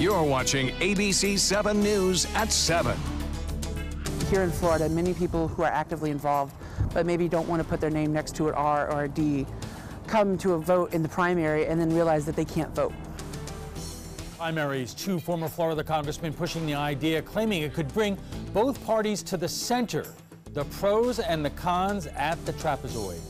You're watching ABC7 News at 7. Here in Florida, many people who are actively involved, but maybe don't want to put their name next to an R or a D, come to a vote in the primary and then realize that they can't vote. Primaries, two former Florida congressmen pushing the idea, claiming it could bring both parties to the center. The pros and the cons at the trapezoid.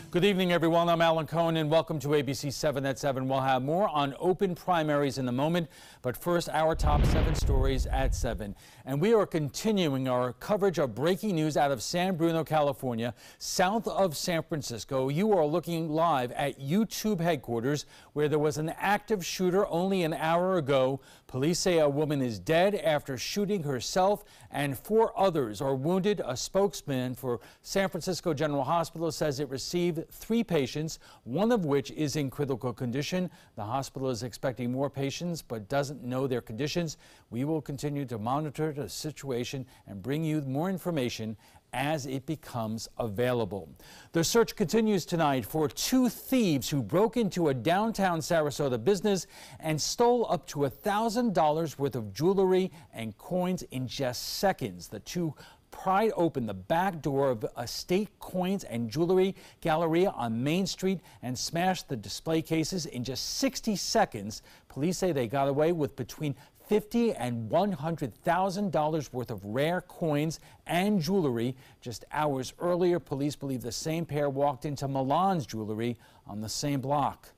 Good evening, everyone. I'm Alan Cohen, and welcome to ABC 7 at 7. We'll have more on open primaries in a moment, but first, our top 7 stories at 7. And we are continuing our coverage of breaking news out of San Bruno, California, south of San Francisco. You are looking live at YouTube headquarters, where there was an active shooter only an hour ago. Police say a woman is dead after shooting herself, and 4 others are wounded. A spokesman for San Francisco General Hospital says it received 3 patients, one of which is in critical condition. The hospital is expecting more patients but doesn't know their conditions. We will continue to monitor the situation and bring you more information as it becomes available. The search continues tonight for 2 thieves who broke into a downtown Sarasota business and stole up to $1,000 worth of jewelry and coins in just seconds. The 2 pried open the back door of a State Coins and Jewelry Galleria on Main Street and smashed the display cases in just 60 seconds. Police say they got away with between $50,000 and $100,000 worth of rare coins and jewelry. Just hours earlier, police believe the same pair walked into Milan's jewelry on the same block.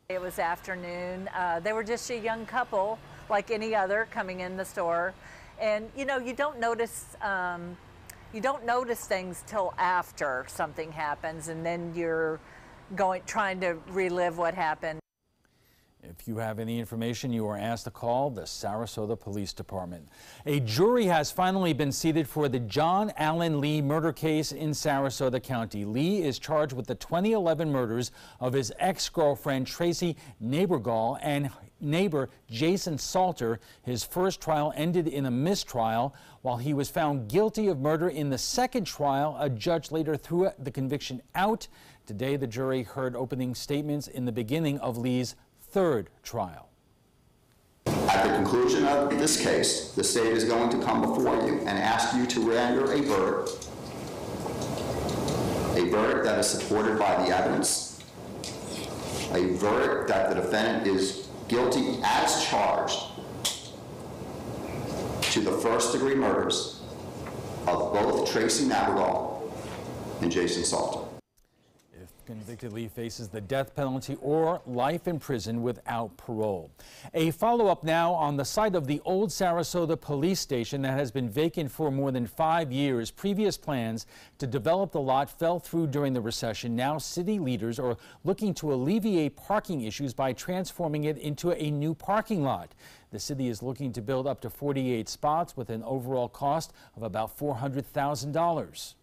It was afternoon. They were just a young couple, like any other, coming in the store. And you know, you don't notice things till after something happens, and then you're trying to relive what happened. If you have any information, you are asked to call the Sarasota Police Department. A jury has finally been seated for the John Allen Lee murder case in Sarasota County. Lee is charged with the 2011 murders of his ex-girlfriend Tracy Nabergall and neighbor Jason Salter. His first trial ended in a mistrial. While he was found guilty of murder in the second trial, a judge later threw the conviction out. Today, the jury heard opening statements in the beginning of Lee's third trial. At the conclusion of this case, the state is going to come before you and ask you to render a verdict that is supported by the evidence, a verdict that the defendant is guilty as charged to the first-degree murders of both Tracy Nabergall and Jason Salter. Convicted, Lee faces the death penalty or life in prison without parole. A follow-up now on the site of the old Sarasota police station that has been vacant for more than 5 years. Previous plans to develop the lot fell through during the recession. Now city leaders are looking to alleviate parking issues by transforming it into a new parking lot. The city is looking to build up to 48 spots with an overall cost of about $400,000.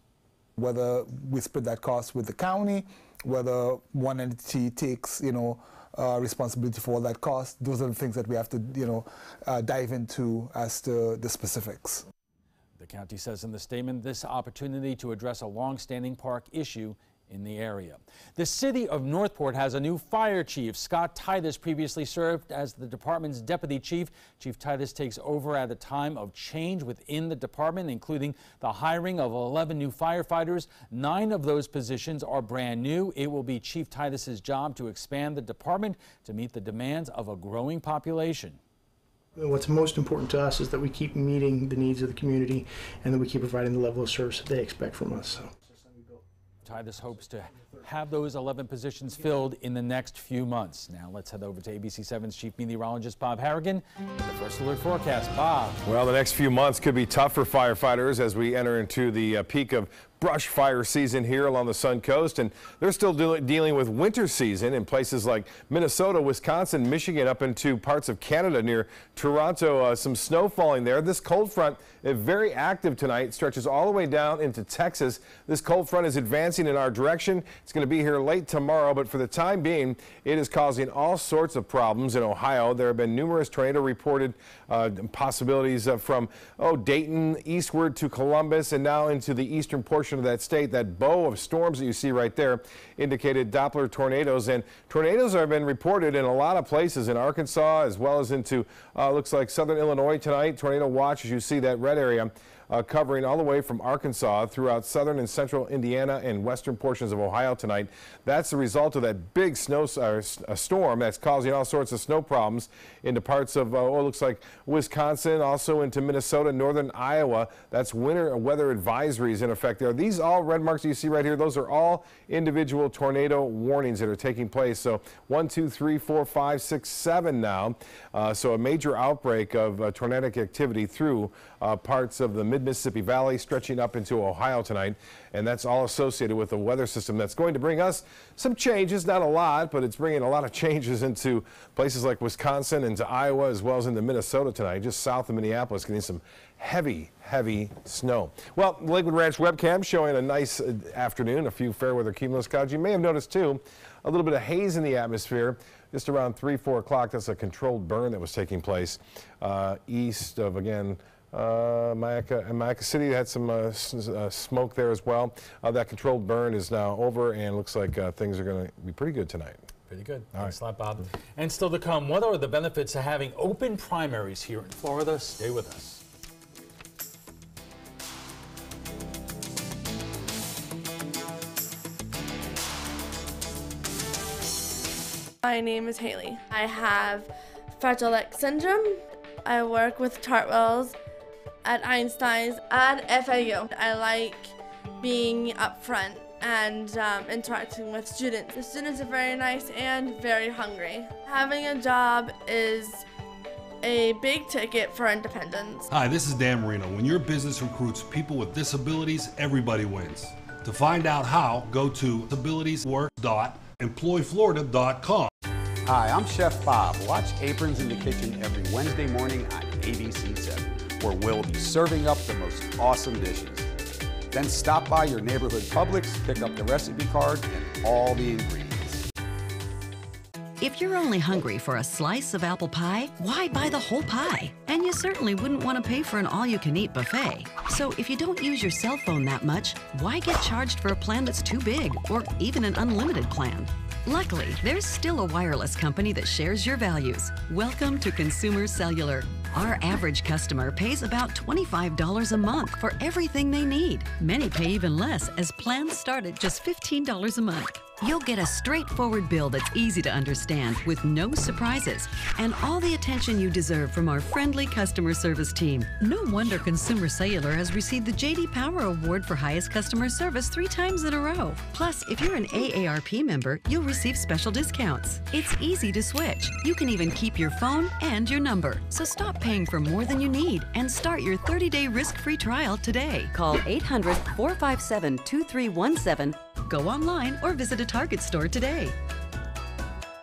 Whether we split that cost with the county, whether one entity takes, responsibility for all that cost, those are the things that we have to, dive into as to the specifics. The county says in the statement this opportunity to address a long-standing park issue in the area. The city of Northport has a new fire chief. Scott Titus previously served as the department's deputy chief. Chief Titus takes over at a time of change within the department, including the hiring of 11 new firefighters. 9 of those positions are brand new. It will be Chief Titus's job to expand the department to meet the demands of a growing population. What's most important to us is that we keep meeting the needs of the community and that we keep providing the level of service that they expect from us. Titus hopes to have those 11 positions filled in the next few months. Now let's head over to ABC7's chief meteorologist Bob Harrigan with the first alert forecast. Bob. Well, the next few months could be tough for firefighters as we enter into the peak of brush fire season here along the Sun Coast, and they're still dealing with winter season in places like Minnesota, Wisconsin, Michigan, up into parts of Canada near Toronto. Some snow falling there. This cold front is very active tonight, stretches all the way down into Texas. This cold front is advancing in our direction. It's going to be here late tomorrow, but for the time being, it is causing all sorts of problems in Ohio. There have been numerous tornado reported possibilities from Dayton eastward to Columbus and now into the eastern portion portion of that state. That bow of storms that you see right there indicated Doppler tornadoes, and tornadoes have been reported in a lot of places in Arkansas as well as into looks like southern Illinois tonight. Tornado watch, as you see that red area covering all the way from Arkansas throughout southern and central Indiana and western portions of Ohio tonight. That's the result of that big storm that's causing all sorts of snow problems into parts of, it looks like Wisconsin, also into Minnesota, northern Iowa. That's winter weather advisories in effect there. These all red marks that you see right here, those are all individual tornado warnings that are taking place. So 1, 2, 3, 4, 5, 6, 7 now. So a major outbreak of tornadic activity through parts of the mid-Mississippi Valley, stretching up into Ohio tonight, and that's all associated with the weather system that's going to bring us some changes, not a lot, but it's bringing a lot of changes into places like Wisconsin, into Iowa, as well as into Minnesota tonight, just south of Minneapolis, getting some heavy snow. Well, the Lakewood Ranch webcam showing a nice afternoon, a few fair weather cumulus clouds. You may have noticed too a little bit of haze in the atmosphere just around 3, 4 o'clock. That's a controlled burn that was taking place east of, again, Mayaca City had some smoke there as well. That controlled burn is now over, and looks like things are going to be pretty good tonight. Pretty good. Thanks a lot, Bob. And still to come, what are the benefits of having open primaries here in Florida? Stay with us. My name is Haley. I have Fragile X syndrome. I work with Chartwells at Einstein's and FAU. I like being up front and interacting with students. The students are very nice and very hungry. Having a job is a big ticket for independence. Hi, this is Dan Marino. When your business recruits people with disabilities, everybody wins. To find out how, go to disabilitieswork.employflorida.com. Hi, I'm Chef Bob. Watch Aprons in the Kitchen every Wednesday morning on ABC7, where we'll be serving up the most awesome dishes. Then stop by your neighborhood Publix, pick up the recipe card and all the ingredients. If you're only hungry for a slice of apple pie, why buy the whole pie? And you certainly wouldn't want to pay for an all-you-can-eat buffet. So if you don't use your cell phone that much, why get charged for a plan that's too big or even an unlimited plan? Luckily, there's still a wireless company that shares your values. Welcome to Consumer Cellular. Our average customer pays about $25 a month for everything they need. Many pay even less, as plans start at just $15 a month. You'll get a straightforward bill that's easy to understand with no surprises and all the attention you deserve from our friendly customer service team. No wonder Consumer Cellular has received the J.D. Power Award for highest customer service 3 times in a row. Plus, if you're an AARP member, you'll receive special discounts. It's easy to switch. You can even keep your phone and your number. So stop paying for more than you need and start your 30-day risk-free trial today. Call 800-457-2317. Go online or visit a Target store today.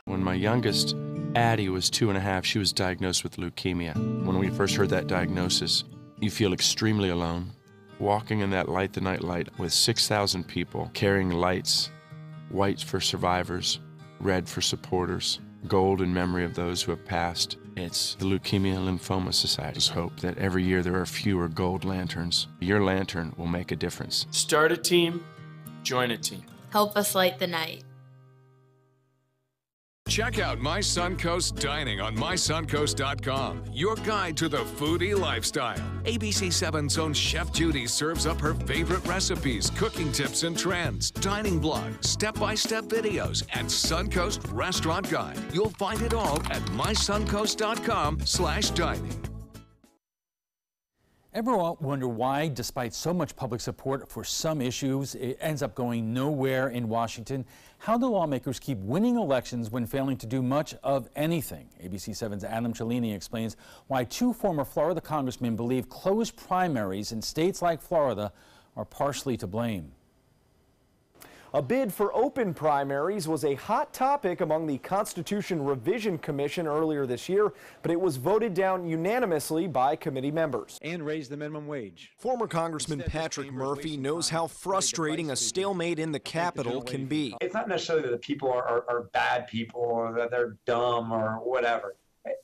When my youngest, Addie, was 2.5, she was diagnosed with leukemia. When we first heard that diagnosis, you feel extremely alone. Walking in that Light the Night light with 6,000 people carrying lights, white for survivors, red for supporters, gold in memory of those who have passed. It's the Leukemia and Lymphoma Society's hope that every year there are fewer gold lanterns. Your lantern will make a difference. Start a team. Join a team. Help us light the night. Check out My Suncoast Dining on mysuncoast.com, your guide to the foodie lifestyle. ABC7's own Chef Judy serves up her favorite recipes, cooking tips and trends, dining blogs, step-by-step videos, and Suncoast Restaurant Guide. You'll find it all at mysuncoast.com/dining. Ever wonder why, despite so much public support for some issues, it ends up going nowhere in Washington? How do lawmakers keep winning elections when failing to do much of anything? ABC7's Adam Cellini explains why 2 former Florida congressmen believe closed primaries in states like Florida are partially to blame. A bid for open primaries was a hot topic among the Constitution Revision Commission earlier this year, but it was voted down unanimously by committee members. And raise the minimum wage. Former Congressman Patrick Murphy knows how frustrating a stalemate in the Capitol can be. It's not necessarily that the people are bad people or that they're dumb or whatever.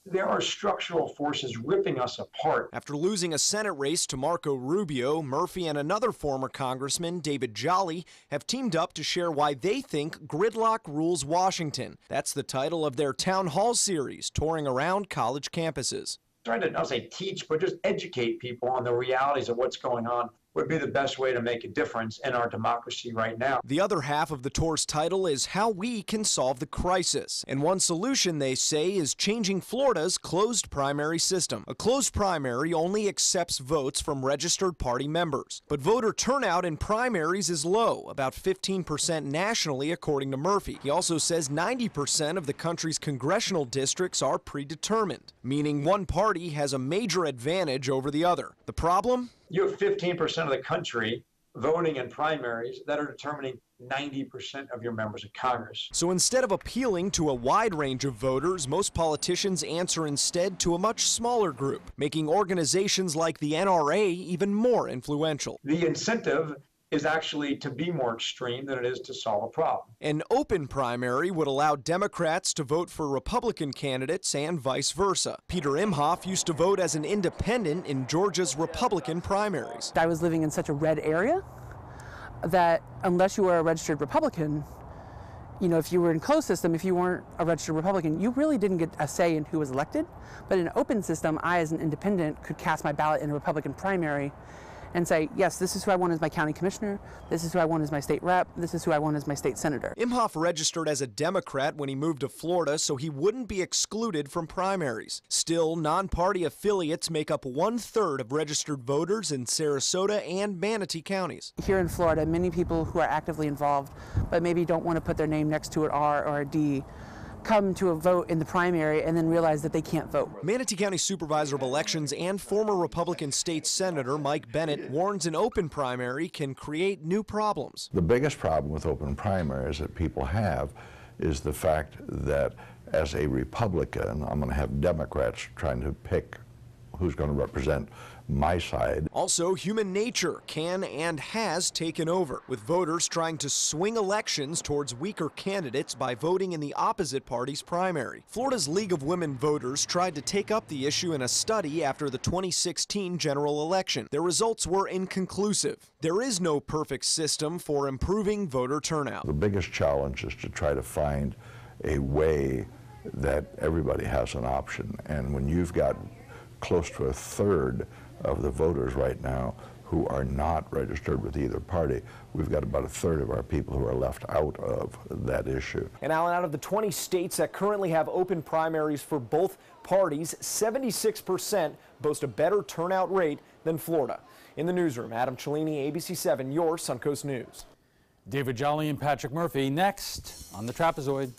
There are structural forces ripping us apart. After losing a Senate race to Marco Rubio, Murphy and another former congressman, David Jolly, have teamed up to share why they think gridlock rules Washington. That's the title of their town hall series, touring around college campuses. Trying to not say teach, but just educate people on the realities of what's going on would be the best way to make a difference in our democracy right now. The other half of the tour's title is How We Can Solve the Crisis. And one solution, they say, is changing Florida's closed primary system. A closed primary only accepts votes from registered party members. But voter turnout in primaries is low, about 15% nationally, according to Murphy. He also says 90% of the country's congressional districts are predetermined, meaning one party has a major advantage over the other. The problem? You have 15% of the country voting in primaries that are determining 90% of your members of Congress. So instead of appealing to a wide range of voters, most politicians answer instead to a much smaller group, making organizations like the NRA even more influential. The incentive is actually to be more extreme than it is to solve a problem. An open primary would allow Democrats to vote for Republican candidates and vice versa. Peter Imhoff used to vote as an independent in Georgia's Republican primaries. I was living in such a red area that unless you were a registered Republican, you know, if you were in closed system, if you weren't a registered Republican, you really didn't get a say in who was elected. But in an open system, I as an independent could cast my ballot in a Republican primary and say, yes, this is who I want as my county commissioner, this is who I want as my state rep, this is who I want as my state senator. Imhoff registered as a Democrat when he moved to Florida so he wouldn't be excluded from primaries. Still, non-party affiliates make up 1/3 of registered voters in Sarasota and Manatee counties. Here in Florida, many people who are actively involved but maybe don't want to put their name next to an R or a D come to a vote in the primary and then realize that they can't vote. Manatee County Supervisor of Elections and former Republican State Senator Mike Bennett warns an open primary can create new problems. The biggest problem with open primaries that people have is the fact that as a Republican, I'm going to have Democrats trying to pick who's going to represent my side. Also, human nature can and has taken over, with voters trying to swing elections towards weaker candidates by voting in the opposite party's primary. Florida's League of Women Voters tried to take up the issue in a study after the 2016 general election. Their results were inconclusive. There is no perfect system for improving voter turnout. The biggest challenge is to try to find a way that everybody has an option, and when you've got close to 1/3 of the voters right now who are not registered with either party, we've got about 1/3 of our people who are left out of that issue. And Alan, out of the 20 states that currently have open primaries for both parties, 76% boast a better turnout rate than Florida. In the newsroom, Adam Cellini, ABC7, your Suncoast News. David Jolly and Patrick Murphy next on the Trapezoid.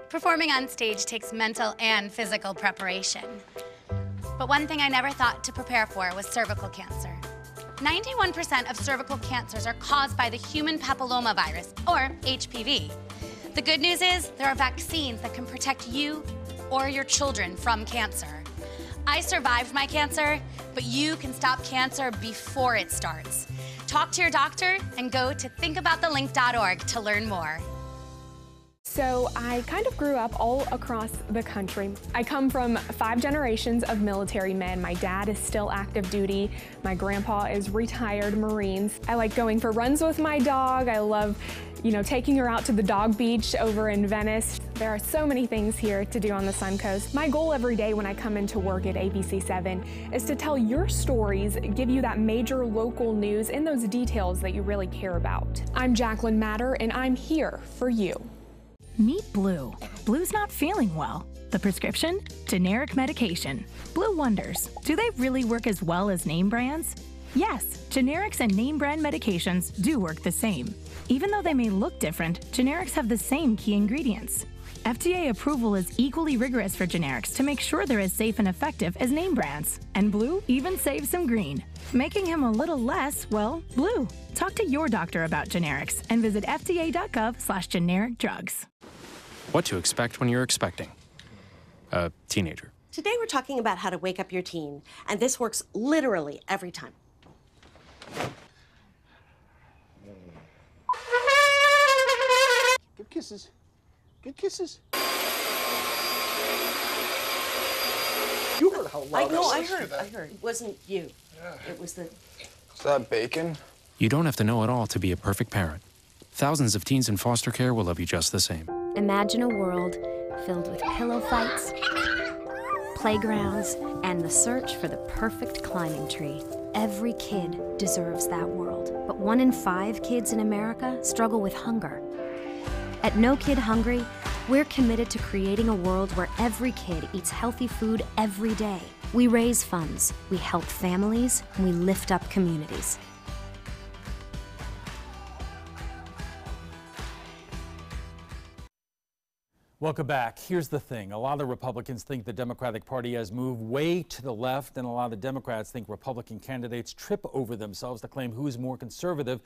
Performing on stage takes mental and physical preparation. But one thing I never thought to prepare for was cervical cancer. 91% of cervical cancers are caused by the human papillomavirus, or HPV. The good news is there are vaccines that can protect you or your children from cancer. I survived my cancer, but you can stop cancer before it starts. Talk to your doctor and go to thinkaboutthelink.org to learn more. So I kind of grew up all across the country. I come from 5 generations of military men. My dad is still active duty. My grandpa is retired Marines. I like going for runs with my dog. I love, taking her out to the dog beach over in Venice. There are so many things here to do on the Suncoast. My goal every day when I come into work at ABC7 is to tell your stories, give you that major local news and those details that you really care about. I'm Jacqueline Matter, and I'm here for you. Meet Blue. Blue's not feeling well. The prescription? Generic medication. Blue wonders, do they really work as well as name brands? Yes, generics and name brand medications do work the same. Even though they may look different, generics have the same key ingredients. FDA approval is equally rigorous for generics to make sure they're as safe and effective as name brands. And Blue even saves some green, making him a little less, blue. Talk to your doctor about generics and visit fda.gov/generic drugs. What to expect when you're expecting a teenager. Today we're talking about how to wake up your teen, and this works literally every time. kisses. Good kisses. You heard how loud I heard. It wasn't you. It was the... Is that bacon? You don't have to know it all to be a perfect parent. Thousands of teens in foster care will love you just the same. Imagine a world filled with pillow fights, playgrounds, and the search for the perfect climbing tree. Every kid deserves that world, but 1 in 5 kids in America struggle with hunger. At No Kid Hungry, we're committed to creating a world where every kid eats healthy food every day. We raise funds, we help families, and we lift up communities. Welcome back. Here's the thing. A lot of Republicans think the Democratic Party has moved way to the left, and a lot of Democrats think Republican candidates trip over themselves to claim who's more conservative.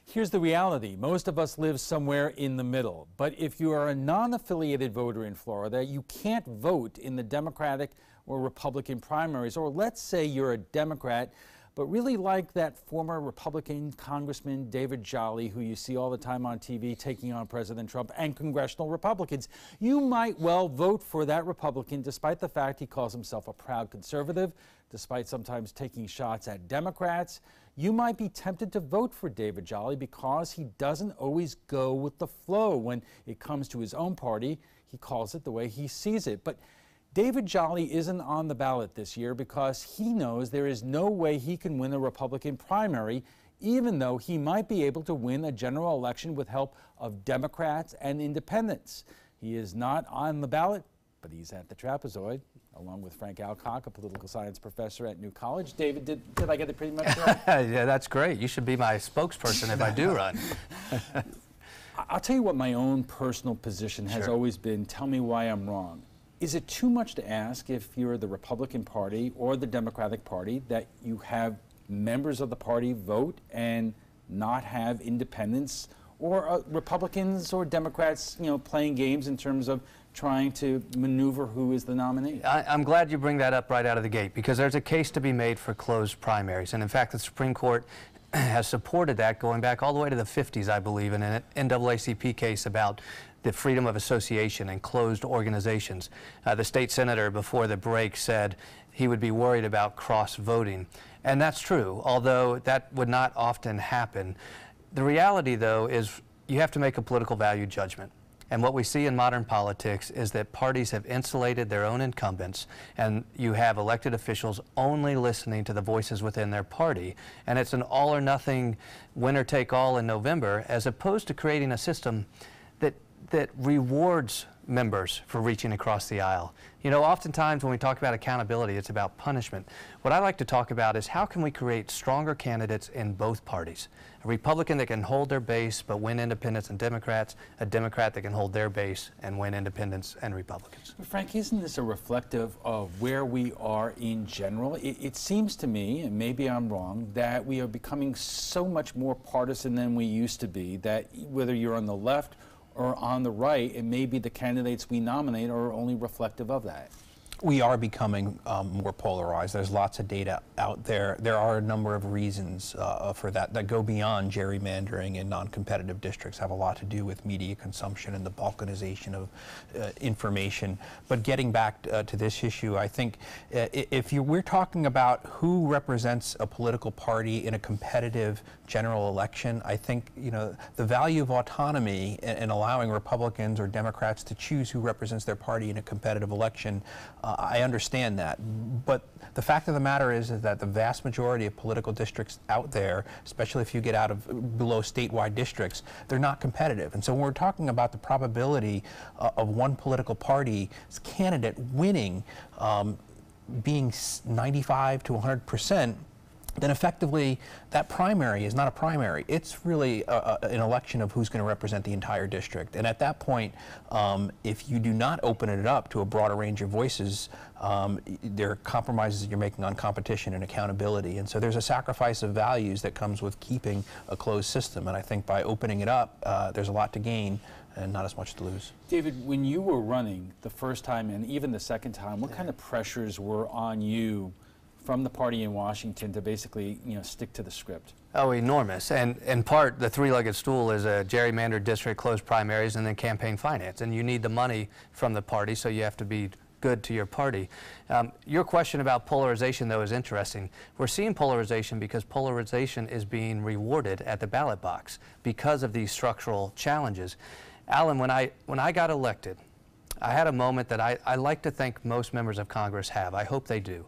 Here's the reality. Most of us live somewhere in the middle. But if you are a non-affiliated voter in Florida, you can't vote in the Democratic or Republican primaries. Or let's say you're a Democrat, but really like that former Republican Congressman David Jolly, who you see all the time on TV taking on President Trump, and congressional Republicans. You might well vote for that Republican despite the fact he calls himself a proud conservative, despite sometimes taking shots at Democrats. You might be tempted to vote for David Jolly because he doesn't always go with the flow. When it comes to his own party, he calls it the way he sees it. But David Jolly isn't on the ballot this year because he knows there is no way he can win a Republican primary, even though he might be able to win a general election with help of Democrats and independents. He is not on the ballot, but he's at the trapezoid, along with Frank Alcock, a political science professor at New College. David, did I get it pretty much right? Yeah, that's great. You should be my spokesperson if I do run. I'll tell you what my own personal position has always been. Tell me why I'm wrong. Is it too much to ask if you're the Republican Party or the Democratic Party that you have members of the party vote and not have independents or Republicans or Democrats, playing games in terms of trying to maneuver who is the nominee? I'm glad you bring that up right out of the gate, because there's a case to be made for closed primaries. And in fact, the Supreme Court has supported that going back all the way to the 50s, I believe, in an NAACP case about the freedom of association and closed organizations. The state senator before the break said he would be worried about cross-voting. And that's true, although that would not often happen. The reality, though, is you have to make a political value judgment. And what we see in modern politics is that parties have insulated their own incumbents, and you have elected officials only listening to the voices within their party. And it's an all-or-nothing, winner-take-all in November, as opposed to creating a system that rewards members for reaching across the aisle. Oftentimes when we talk about accountability, it's about punishment. What I like to talk about is how can we create stronger candidates in both parties? A Republican that can hold their base but win independents and Democrats, a Democrat that can hold their base and win independents and Republicans. Frank, isn't this a reflective of where we are in general? It seems to me, and maybe I'm wrong, that we are becoming so much more partisan than we used to be, that whether you're on the left or on the right, it may be the candidates we nominate are only reflective of that. We are becoming more polarized. There's lots of data out there. There are a number of reasons for that go beyond gerrymandering and non-competitive districts, have a lot to do with media consumption and the balkanization of information. But getting back to this issue, I think if we're talking about who represents a political party in a competitive general election, I think the value of autonomy and allowing Republicans or Democrats to choose who represents their party in a competitive election, I understand that, but the fact of the matter is that the vast majority of political districts out there, especially if you get out of below statewide districts, they're not competitive. And so when we're talking about the probability of one political party's candidate winning being 95 to 100%, then effectively that primary is not a primary. It's really an election of who's going to represent the entire district. And at that point, if you do not open it up to a broader range of voices, there are compromises that you're making on competition and accountability. And so there's a sacrifice of values that comes with keeping a closed system. And I think by opening it up, there's a lot to gain and not as much to lose. David, when you were running the first time and even the second time, what kind of pressures were on you from the party in Washington to basically, stick to the script? Oh, enormous. And in part, the three-legged stool is a gerrymandered district, closed primaries, and then campaign finance. And you need the money from the party, so you have to be good to your party. Your question about polarization, though, is interesting. We're seeing polarization because polarization is being rewarded at the ballot box because of these structural challenges. Alan, when I got elected, I had a moment that I like to think most members of Congress have. I hope they do,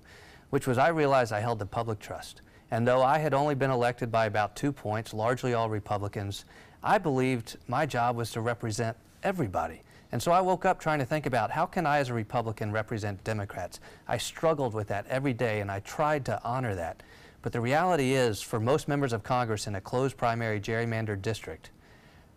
which was I realized I held the public trust. And though I had only been elected by about 2 points, largely all Republicans, I believed my job was to represent everybody. And so I woke up trying to think about how can I as a Republican represent Democrats. I struggled with that every day and I tried to honor that. But the reality is, for most members of Congress in a closed primary gerrymandered district,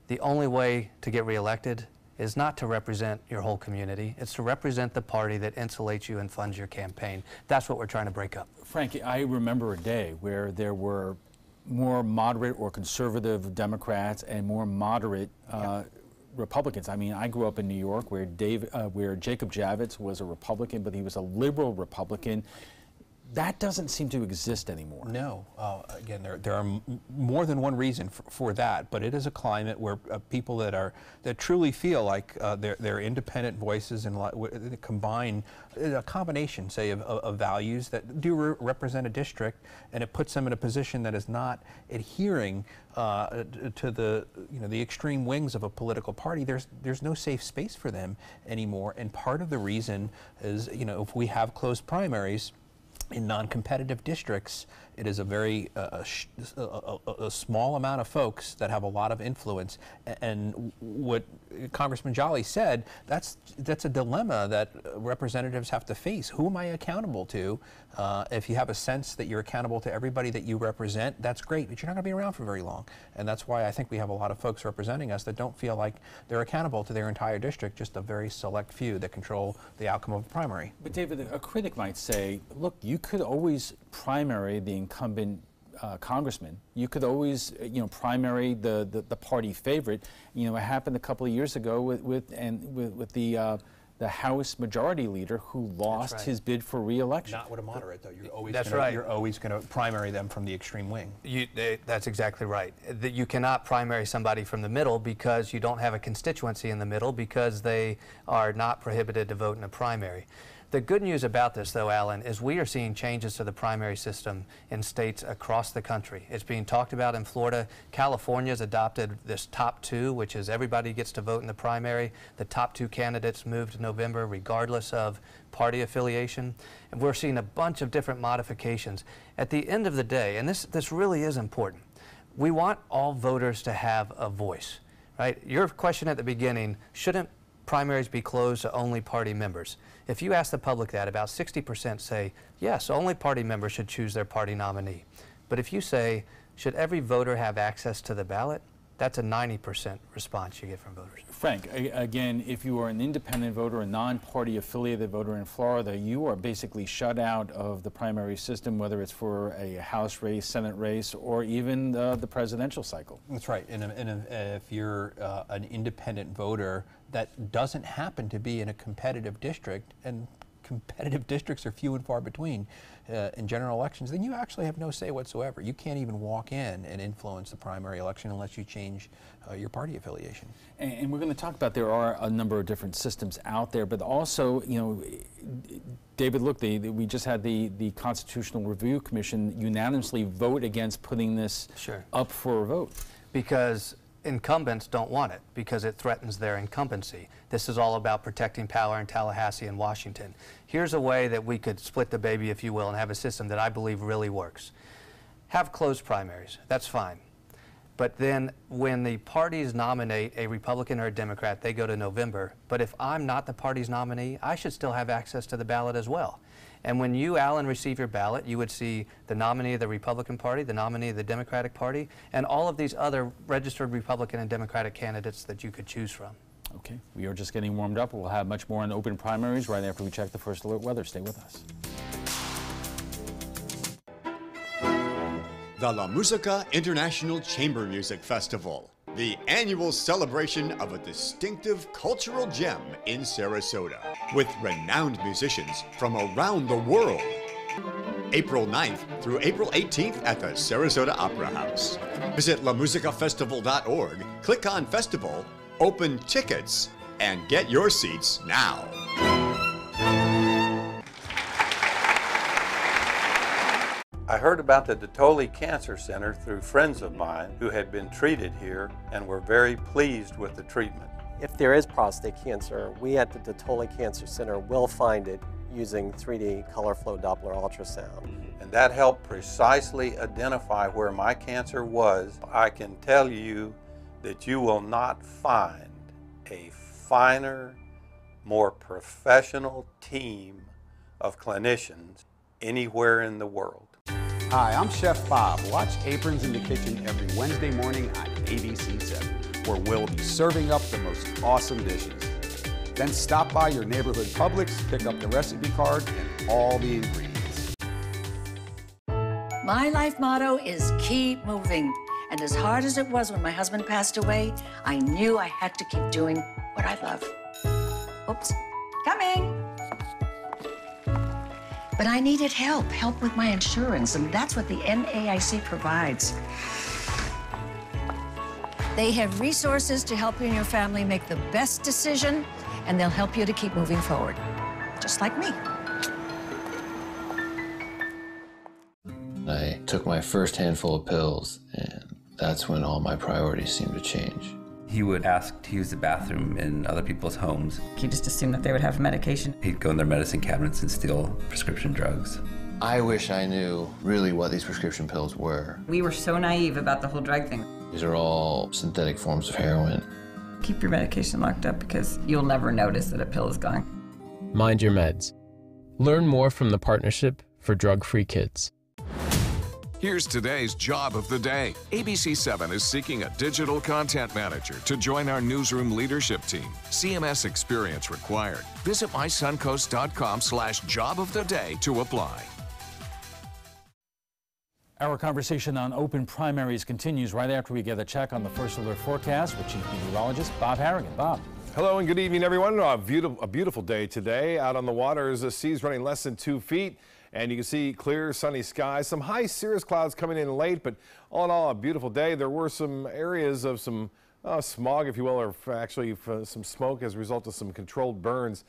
the only way to get reelected is not to represent your whole community. It's to represent the party that insulates you and funds your campaign. That's what we're trying to break up. Frank, I remember a day where there were more moderate or conservative Democrats and more moderate Republicans. I mean, I grew up in New York where Jacob Javits was a Republican, but he was a liberal Republican. That doesn't seem to exist anymore. No. Again, there are more than one reason for that, but it is a climate where people that truly feel like they're independent voices and combine a combination, say, of values that do represent a district, and it puts them in a position that is not adhering to the extreme wings of a political party. There's no safe space for them anymore, and part of the reason is, if we have closed primaries in non-competitive districts, it is a very a small amount of folks that have a lot of influence. And what Congressman Jolly said, that's a dilemma that representatives have to face. Who am I accountable to? If you have a sense that you're accountable to everybody that you represent, that's great, but you're not going to be around for very long. And that's why I think we have a lot of folks representing us that don't feel like they're accountable to their entire district, just a very select few that control the outcome of a primary. But David, a critic might say, look, you could always primary the incumbent congressman. You could always, primary the party favorite. It happened a couple of years ago with the House Majority Leader who lost his bid for re-election. Not with a moderate, though. You're always You're always going to primary them from the extreme wing. That's exactly right. You cannot primary somebody from the middle because you don't have a constituency in the middle because they are not prohibited to vote in a primary. The good news about this, though, Alan, is we are seeing changes to the primary system in states across the country. It's being talked about in Florida. California's adopted this top two, which is everybody gets to vote in the primary. The top two candidates move to November regardless of party affiliation. And we're seeing a bunch of different modifications. At the end of the day, and this really is important, we want all voters to have a voice, right? Your question at the beginning, shouldn't primaries be closed to only party members? If you ask the public that, about 60% say, yes, only party members should choose their party nominee. But if you say, should every voter have access to the ballot? That's a 90% response you get from voters. Frank, again, if you are an independent voter, a non-party affiliated voter in Florida, you are basically shut out of the primary system, whether it's for a House race, Senate race, or even the presidential cycle. That's right. And if you're an independent voter that doesn't happen to be in a competitive district, and competitive districts are few and far between in general elections, then you actually have no say whatsoever. You can't even walk in and influence the primary election unless you change your party affiliation. And we're going to talk about there are a number of different systems out there, but also, David, look, we just had the Constitutional Review Commission unanimously vote against putting this up for a vote. Because incumbents don't want it because it threatens their incumbency. This is all about protecting power in Tallahassee and Washington. Here's a way that we could split the baby, if you will, and have a system that I believe really works. Have closed primaries, that's fine. But then when the parties nominate a Republican or a Democrat, they go to November. But if I'm not the party's nominee, I should still have access to the ballot as well. And when you, Alan, receive your ballot, you would see the nominee of the Republican Party, the nominee of the Democratic Party, and all of these other registered Republican and Democratic candidates that you could choose from. Okay, we are just getting warmed up. We'll have much more on open primaries right after we check the first alert weather. Stay with us. The La Musica International Chamber Music Festival, the annual celebration of a distinctive cultural gem in Sarasota, with renowned musicians from around the world. April 9th through April 18th at the Sarasota Opera House. Visit lamusicafestival.org, click on Festival, open tickets, and get your seats now. I heard about the Dotoli Cancer Center through friends of mine who had been treated here and were very pleased with the treatment. If there is prostate cancer, we at the Dotoli Cancer Center will find it using 3D color flow Doppler ultrasound. And that helped precisely identify where my cancer was. I can tell you that you will not find a finer, more professional team of clinicians anywhere in the world. Hi, I'm Chef Bob. Watch Aprons in the Kitchen every Wednesday morning on ABC7, where we'll be serving up the most awesome dishes. Then stop by your neighborhood Publix, pick up the recipe card and all the ingredients. My life motto is keep moving. And as hard as it was when my husband passed away, I knew I had to keep doing what I love. Oops, coming. But I needed help with my insurance, and that's what the NAIC provides. They have resources to help you and your family make the best decision, and they'll help you to keep moving forward, just like me. I took my first handful of pills, and that's when all my priorities seemed to change. He would ask to use the bathroom in other people's homes. He just assumed that they would have medication. He'd go in their medicine cabinets and steal prescription drugs. I wish I knew really what these prescription pills were. We were so naive about the whole drug thing. These are all synthetic forms of heroin. Keep your medication locked up because you'll never notice that a pill is gone. Mind your meds. Learn more from the Partnership for Drug-Free Kids. Here's today's job of the day. ABC7 is seeking a digital content manager to join our newsroom leadership team. CMS experience required. Visit mysuncoast.com/job-of-the-day to apply. Our conversation on open primaries continues right after we get a check on the first alert forecast with Chief Meteorologist Bob Harrigan. Bob. Hello and good evening, everyone. A beautiful day today. Out on the waters, the sea's running less than 2 feet. And you can see clear, sunny skies. Some high cirrus clouds coming in late, but all in all, a beautiful day. There were some areas of some smog, if you will, or actually some smoke as a result of some controlled burns.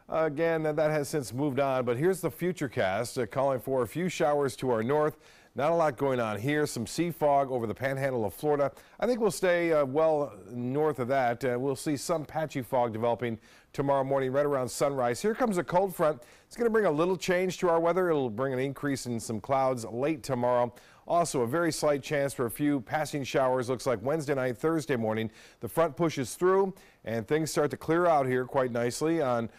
Again, that has since moved on, but here's the futurecast calling for a few showers to our north. Not a lot going on here. Some sea fog over the panhandle of Florida. I think we'll stay well north of that. We'll see some patchy fog developing tomorrow morning right around sunrise. Here comes a cold front. It's going to bring a little change to our weather. It'll bring an increase in some clouds late tomorrow. Also, a very slight chance for a few passing showers. Looks like Wednesday night, Thursday morning. The front pushes through and things start to clear out here quite nicely on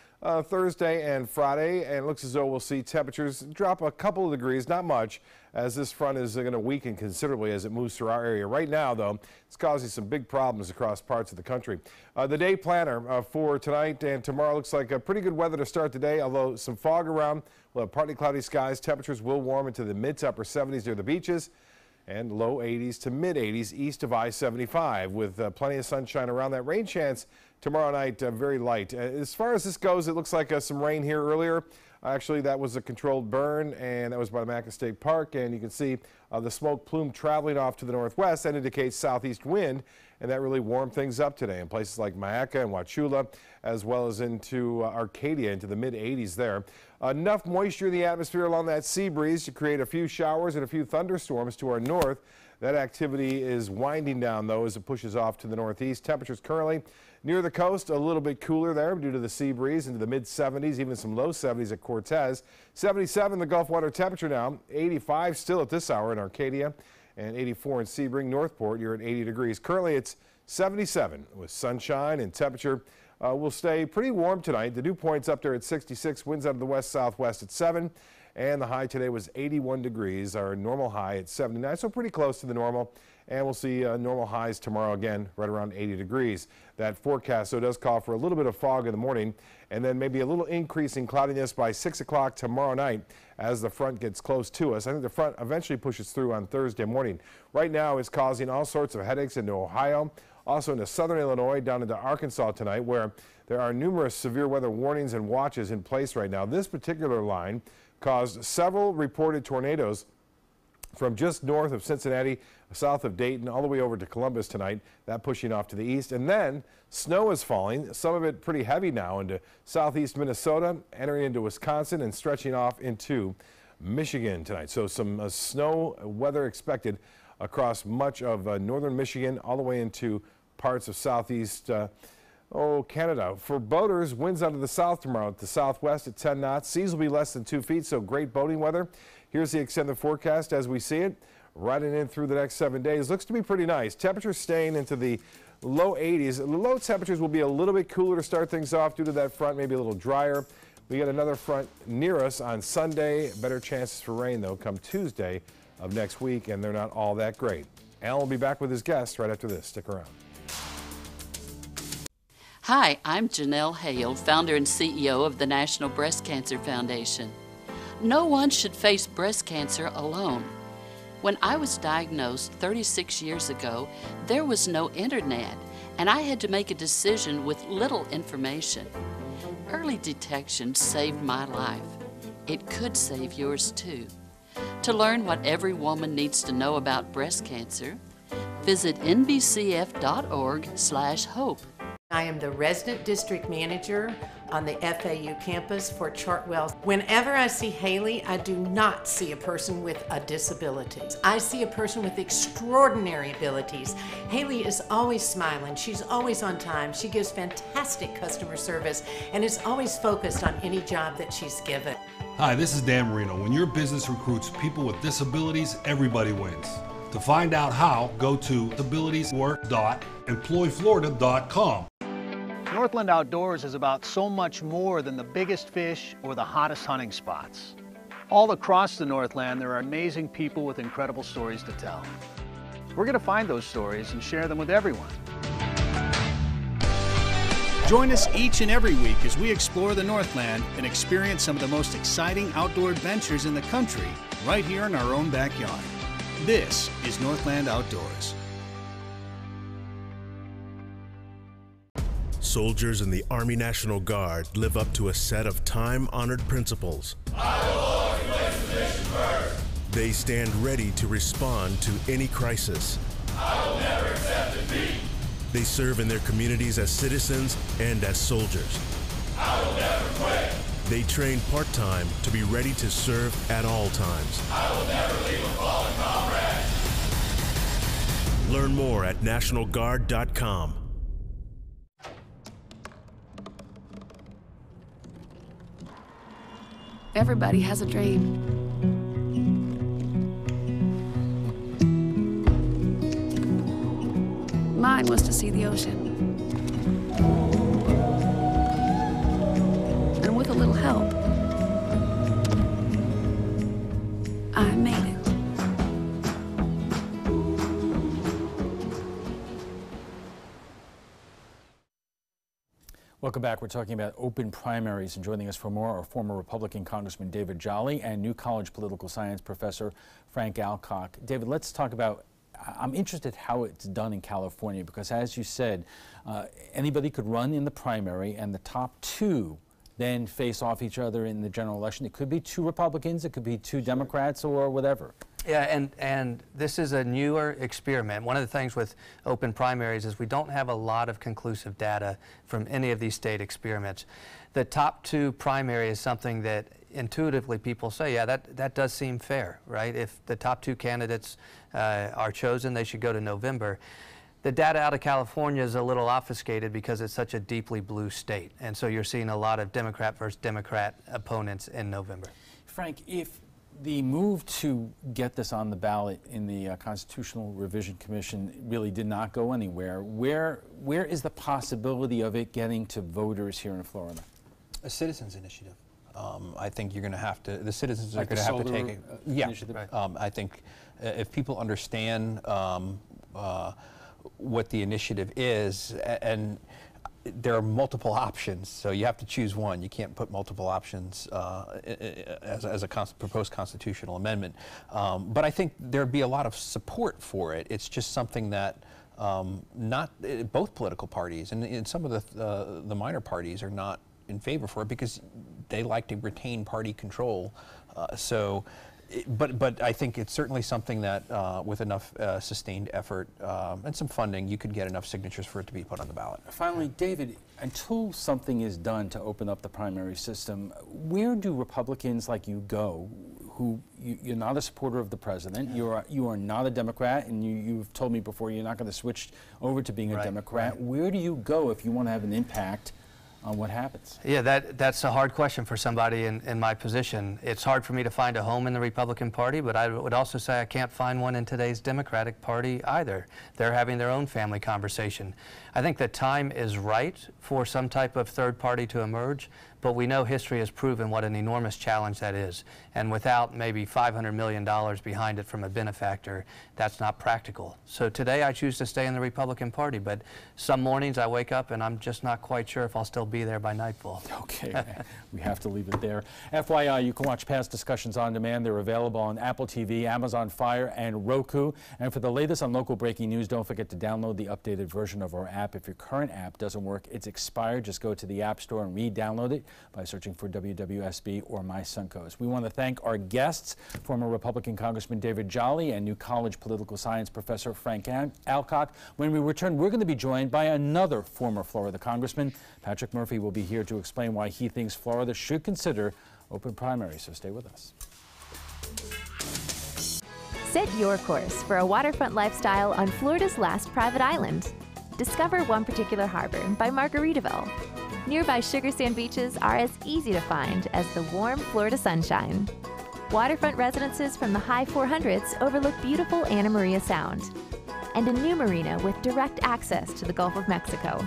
Thursday and Friday. And it looks as though we'll see temperatures drop a couple of degrees, not much, as this front is going to weaken considerably as it moves through our area. Right now, though, it's causing some big problems across parts of the country. The day planner for tonight and tomorrow looks like a pretty good weather to start the day, although some fog around. We'll have partly cloudy skies. Temperatures will warm into the mid to upper 70s near the beaches and low 80s to mid 80s east of I-75 with plenty of sunshine around. That rain chance tomorrow night very light. As far as this goes, it looks like some rain here earlier. Actually, that was a controlled burn, and that was by Maca State Park, and you can see the smoke plume traveling off to the northwest. That indicates southeast wind, and that really warmed things up today in places like Mayaca and Wauchula, as well as into Arcadia, into the mid-80s there. Enough moisture in the atmosphere along that sea breeze to create a few showers and a few thunderstorms to our north. That activity is winding down, though, as it pushes off to the northeast. Temperatures currently near the coast, a little bit cooler there due to the sea breeze into the mid-70s, even some low 70s at Cortez. 77 the Gulf water temperature now, 85 still at this hour in Arcadia, and 84 in Sebring. Northport, you're at 80 degrees. Currently, it's 77 with sunshine, and temperature will stay pretty warm tonight. The dew point's up there at 66, winds out of the west-southwest at 7. And the high today was 81 degrees, our normal high at 79, so pretty close to the normal. And we'll see normal highs tomorrow again, right around 80 degrees. That forecast, so does call for a little bit of fog in the morning, and then maybe a little increase in cloudiness by 6 o'clock tomorrow night as the front gets close to us. I think the front eventually pushes through on Thursday morning. Right now, it's causing all sorts of headaches into Ohio, also into southern Illinois, down into Arkansas tonight, where there are numerous severe weather warnings and watches in place right now. This particular line caused several reported tornadoes from just north of Cincinnati, south of Dayton, all the way over to Columbus tonight, that pushing off to the east. And then snow is falling, some of it pretty heavy now into southeast Minnesota, entering into Wisconsin and stretching off into Michigan tonight. So some snow weather expected across much of northern Michigan, all the way into parts of southeast Canada. For boaters, winds out of the south tomorrow to southwest at 10 knots. Seas will be less than 2 feet, so great boating weather. Here's the extended forecast as we see it. Riding in through the next 7 days. Looks to be pretty nice. Temperatures staying into the low 80s. The low temperatures will be a little bit cooler to start things off due to that front, maybe a little drier. We got another front near us on Sunday. Better chances for rain, though, come Tuesday of next week, and they're not all that great. Alan will be back with his guests right after this. Stick around. Hi, I'm Janelle Hale, founder and CEO of the National Breast Cancer Foundation. No one should face breast cancer alone. When I was diagnosed 36 years ago, there was no internet, and I had to make a decision with little information. Early detection saved my life. It could save yours too. To learn what every woman needs to know about breast cancer, visit nbcf.org/hope. I am the resident district manager on the FAU campus for Chartwell. Whenever I see Haley, I do not see a person with a disability. I see a person with extraordinary abilities. Haley is always smiling. She's always on time. She gives fantastic customer service and is always focused on any job that she's given. Hi, this is Dan Marino. When your business recruits people with disabilities, everybody wins. To find out how, go to disabilitieswork.employflorida.com. Northland Outdoors is about so much more than the biggest fish or the hottest hunting spots. All across the Northland, there are amazing people with incredible stories to tell. We're going to find those stories and share them with everyone. Join us each and every week as we explore the Northland and experience some of the most exciting outdoor adventures in the country right here in our own backyard. This is Northland Outdoors. Soldiers in the Army National Guard live up to a set of time-honored principles. I will always place the mission first. They stand ready to respond to any crisis. I will never accept defeat. They serve in their communities as citizens and as soldiers. I will never quit. They train part-time to be ready to serve at all times. I will never leave a fallen comrade. Learn more at nationalguard.com. Everybody has a dream. Mine was to see the ocean. And with a little help, I made it. Welcome back. We're talking about open primaries, and joining us for more are former Republican Congressman David Jolly and New College political science professor Frank Alcock. David, let's talk about, I'm interested how it's done in California, because as you said, anybody could run in the primary and the top two then face off each other in the general election. It could be two Republicans, it could be two Democrats or whatever. Yeah, and this is a newer experiment. One of the things with open primaries is we don't have a lot of conclusive data from any of these state experiments. The top two primary is something that intuitively people say, yeah, that does seem fair, right? If the top two candidates are chosen, they should go to November. The data out of California is a little obfuscated because it's such a deeply blue state, and so you're seeing a lot of Democrat versus Democrat opponents in November. Frank, if the move to get this on the ballot in the Constitutional Revision Commission really did not go anywhere, where is the possibility of it getting to voters here in Florida? A citizens initiative. I think you're going to have to, the citizens like are going to have to take it. Initiative? Right. I think if people understand what the initiative is, and there are multiple options, so you have to choose one. You can't put multiple options as a proposed constitutional amendment. But I think there'd be a lot of support for it. It's just something that both political parties and some of the minor parties are not in favor for it, because they like to retain party control But I think it's certainly something that, with enough sustained effort and some funding, you could get enough signatures for it to be put on the ballot. Finally, David, until something is done to open up the primary system, where do Republicans like you go? You're not a supporter of the president, you are not a Democrat, and you've told me before you're not going to switch over to being a Democrat. Where do you go if you want to have an impact on what happens? Yeah, that's a hard question for somebody in my position. It's hard for me to find a home in the Republican Party, but I would also say I can't find one in today's Democratic Party either. They're having their own family conversation. I think the time is right for some type of third party to emerge, but we know history has proven what an enormous challenge that is. And without maybe $500 million behind it from a benefactor, that's not practical. So today I choose to stay in the Republican Party, but some mornings I wake up and I'm just not quite sure if I'll still be there by nightfall. Okay, we have to leave it there. FYI, you can watch past discussions on demand. They're available on Apple TV, Amazon Fire, and Roku. And for the latest on local breaking news, don't forget to download the updated version of our app. If your current app doesn't work, it's expired. Just go to the App Store and re-download it by searching for WWSB or My Suncoast. We want to thank our guests, former Republican Congressman David Jolly and new college political science professor Frank Alcock. When we return, we're going to be joined by another former Florida congressman. Patrick Murphy will be here to explain why he thinks Florida should consider open primaries, so stay with us. Set your course for a waterfront lifestyle on Florida's last private island. Discover One Particular Harbor by Margaritaville. Nearby sugar sand beaches are as easy to find as the warm Florida sunshine. Waterfront residences from the high 400s overlook beautiful Anna Maria Sound. And a new marina with direct access to the Gulf of Mexico.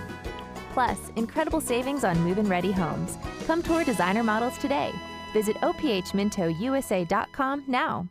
Plus, incredible savings on move-in ready homes. Come tour designer models today. Visit ophmintousa.com now.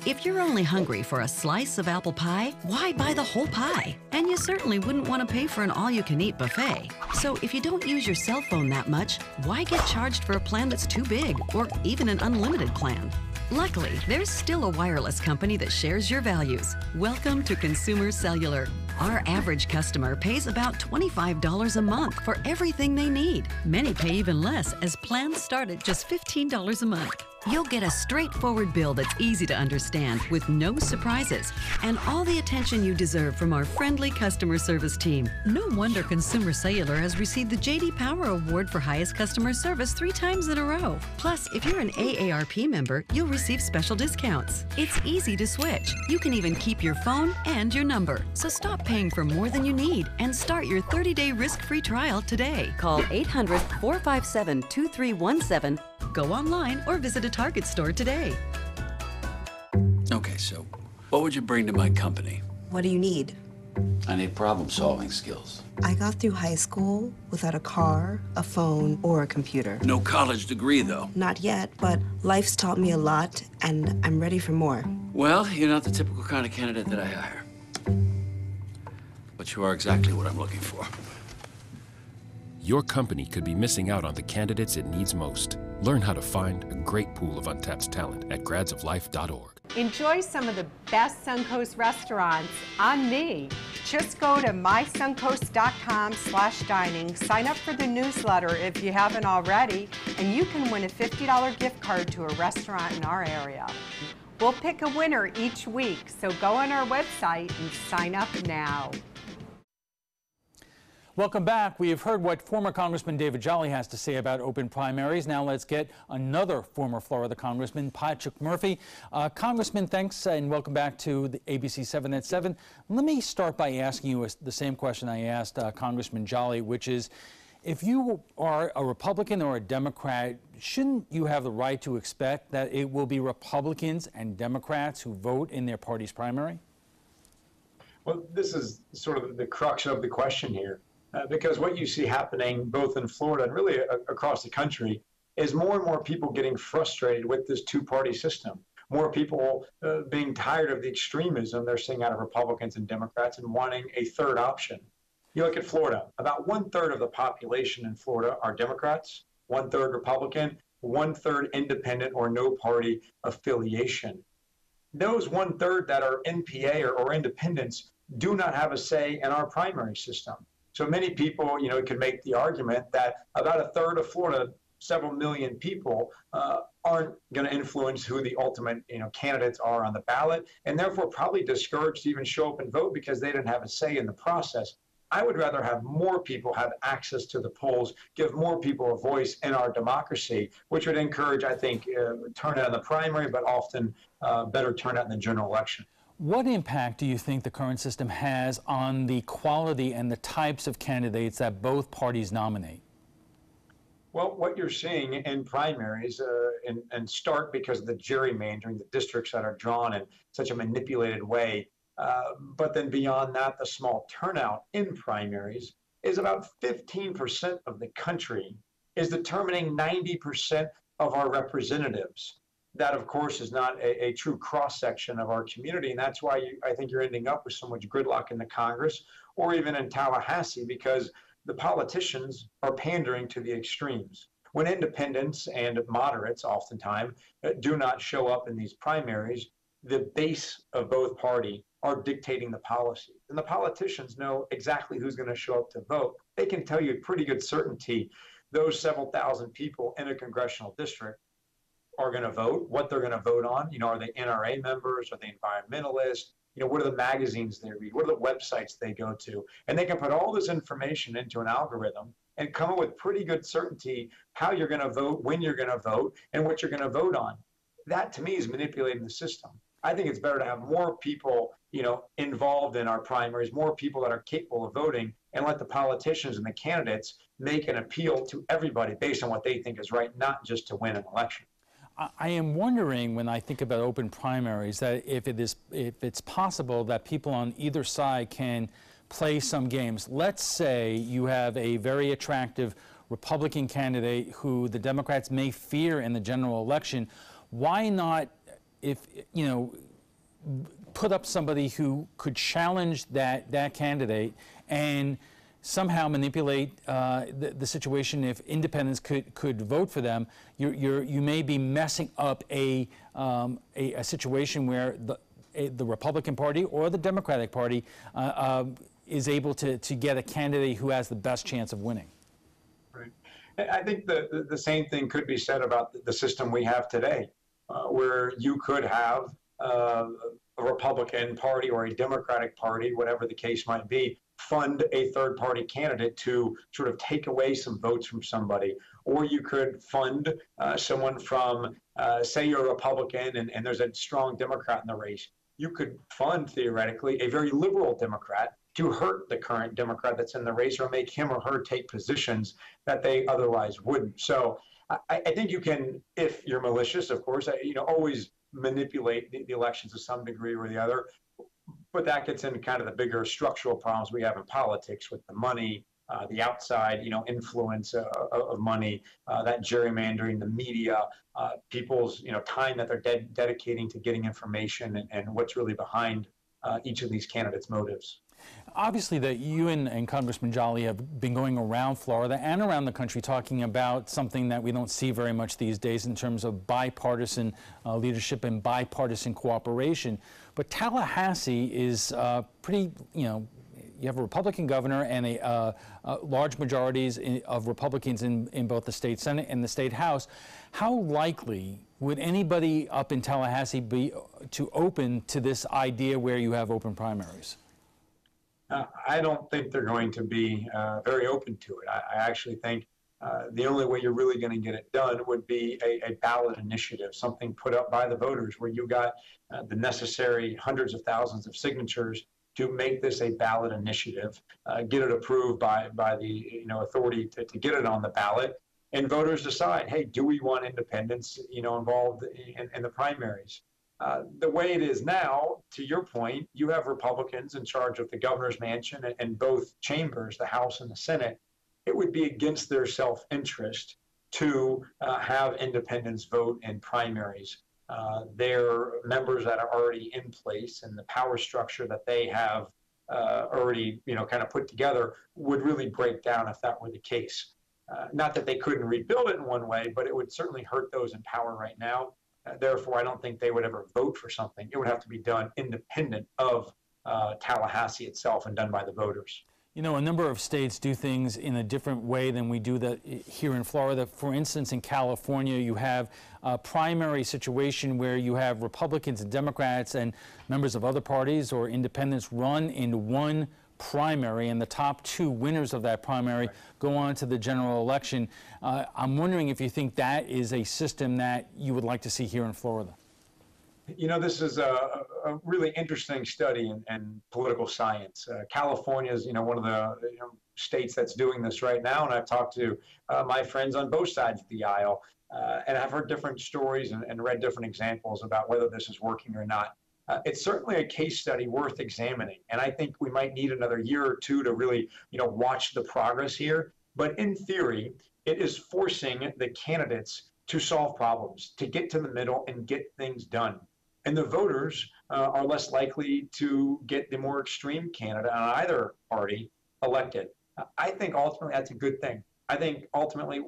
If you're only hungry for a slice of apple pie, why buy the whole pie? And you certainly wouldn't want to pay for an all-you-can-eat buffet. So if you don't use your cell phone that much, why get charged for a plan that's too big, or even an unlimited plan? Luckily, there's still a wireless company that shares your values. Welcome to Consumer Cellular. Our average customer pays about $25 a month for everything they need. Many pay even less, as plans start at just $15 a month. You'll get a straightforward bill that's easy to understand with no surprises and all the attention you deserve from our friendly customer service team. No wonder Consumer Cellular has received the J.D. Power Award for highest customer service 3 times in a row. Plus, if you're an AARP member, you'll receive special discounts. It's easy to switch. You can even keep your phone and your number. So stop paying for more than you need and start your 30-day risk-free trial today. Call 800-457-2317. Go online or visit a Target store today. Okay, so what would you bring to my company? What do you need? I need problem-solving skills. I got through high school without a car, a phone, or a computer. No college degree, though. Not yet, but life's taught me a lot, and I'm ready for more. Well, you're not the typical kind of candidate that I hire. But you are exactly what I'm looking for. Your company could be missing out on the candidates it needs most. Learn how to find a great pool of untapped talent at gradsoflife.org. Enjoy some of the best Suncoast restaurants on me. Just go to mysuncoast.com/dining, sign up for the newsletter if you haven't already, and you can win a $50 gift card to a restaurant in our area. We'll pick a winner each week, so go on our website and sign up now. Welcome back. We have heard what former Congressman David Jolly has to say about open primaries. Now let's get another former Florida Congressman, Patrick Murphy. Congressman, thanks and welcome back to the ABC7 at 7. Let me start by asking you the same question I asked Congressman Jolly, which is, if you are a Republican or a Democrat, shouldn't you have the right to expect that it will be Republicans and Democrats who vote in their party's primary? Well, this is sort of the crux of the question here. Because what you see happening both in Florida and really across the country is more and more people getting frustrated with this two-party system. More people being tired of the extremism they're seeing out of Republicans and Democrats and wanting a third option. You look at Florida, about 1/3 of the population in Florida are Democrats, 1/3 Republican, 1/3 independent or no party affiliation. Those 1/3 that are NPA or independents do not have a say in our primary system. So many people, could make the argument that about 1/3 of Florida several million people aren't going to influence who the ultimate candidates are on the ballot, and therefore probably discouraged to even show up and vote because they didn't have a say in the process. I would rather have more people have access to the polls, give more people a voice in our democracy, which would encourage, I think, turnout in the primary, but often better turnout in the general election. What impact do you think the current system has on the quality and the types of candidates that both parties nominate? Well, what you're seeing in primaries, and start because of the gerrymandering, the districts that are drawn in such a manipulated way, but then beyond that, the small turnout in primaries is about 15% of the country is determining 90% of our representatives. That, of course, is not a true cross-section of our community, and that's why I think you're ending up with so much gridlock in the Congress or even in Tallahassee, because the politicians are pandering to the extremes. When independents and moderates oftentimes do not show up in these primaries, the base of both parties are dictating the policy. And the politicians know exactly who's going to show up to vote. They can tell you with pretty good certainty those several thousand people in a congressional district are going to vote, what they're going to vote on. Are they NRA members? Are they environmentalists? What are the magazines they read? What are the websites they go to? And they can put all this information into an algorithm and come up with pretty good certainty how you're going to vote, when you're going to vote, and what you're going to vote on. That, to me, is manipulating the system. I think it's better to have more people, involved in our primaries, more people that are capable of voting, and let the politicians and the candidates make an appeal to everybody based on what they think is right, not just to win an election. I am wondering, when I think about open primaries, that if it's possible that people on either side can play some games. Let's say you have a very attractive Republican candidate who the Democrats may fear in the general election. Why not, put up somebody who could challenge that candidate and somehow manipulate the situation? If independents could vote for them, you may be messing up a situation where the Republican Party or the Democratic Party is able to get a candidate who has the best chance of winning. Right. I think the same thing could be said about the system we have today, where you could have a Republican Party or a Democratic Party, whatever the case might be, fund a third-party candidate to sort of take away some votes from somebody. Or you could fund someone from, say you're a Republican and there's a strong Democrat in the race. You could fund, theoretically, a very liberal Democrat to hurt the current Democrat that's in the race or make him or her take positions that they otherwise wouldn't. So I think you can, if you're malicious, of course, always manipulate the elections to some degree or the other. But that gets into kind of the bigger structural problems we have in politics with the money, the outside, influence of money, that gerrymandering, the media, people's, time that they're dedicating to getting information and what's really behind each of these candidates' motives. Obviously, that you and Congressman Jolly have been going around Florida and around the country talking about something that we don't see very much these days in terms of bipartisan leadership and bipartisan cooperation. But Tallahassee is pretty, you have a Republican governor and a large majorities of Republicans in both the state Senate and the state House. How likely would anybody up in Tallahassee be to open to this idea where you have open primaries? I don't think they're going to be very open to it. I actually think the only way you're really going to get it done would be a ballot initiative, something put up by the voters where you got the necessary hundreds of thousands of signatures to make this a ballot initiative, get it approved by the authority to get it on the ballot, and voters decide, hey, do we want independents involved in the primaries? The way it is now, to your point, you have Republicans in charge of the governor's mansion and both chambers, the House and the Senate. It would be against their self-interest to have independents vote in primaries. Their members that are already in place and the power structure that they have already, kind of put together would really break down if that were the case. Not that they couldn't rebuild it in one way, but it would certainly hurt those in power right now. Therefore, I don't think they would ever vote for something. It would have to be done independent of Tallahassee itself and done by the voters. You know, a number of states do things in a different way than we do that here in Florida. For instance, in California, you have a primary situation where you have Republicans and Democrats and members of other parties or independents run in one primary, and the top two winners of that primary go on to the general election. I'm wondering if you think that is a system that you would like to see here in Florida. You know, this is a really interesting study in political science. California is, one of the states that's doing this right now, and I've talked to my friends on both sides of the aisle, and I've heard different stories and read different examples about whether this is working or not. It's certainly a case study worth examining, and I think we might need another year or two to really, watch the progress here. But in theory, it is forcing the candidates to solve problems, to get to the middle and get things done. And the voters are less likely to get the more extreme candidate on either party elected. I think ultimately that's a good thing. I think ultimately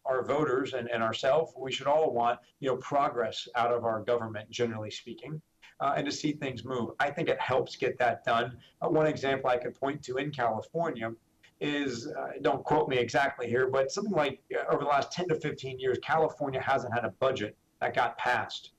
our voters and ourselves, we should all want, progress out of our government, generally speaking, and to see things move. I think it helps get that done. One example I could point to in California is, don't quote me exactly here, but something like over the last 10 to 15 years, California hasn't had a budget that got passed.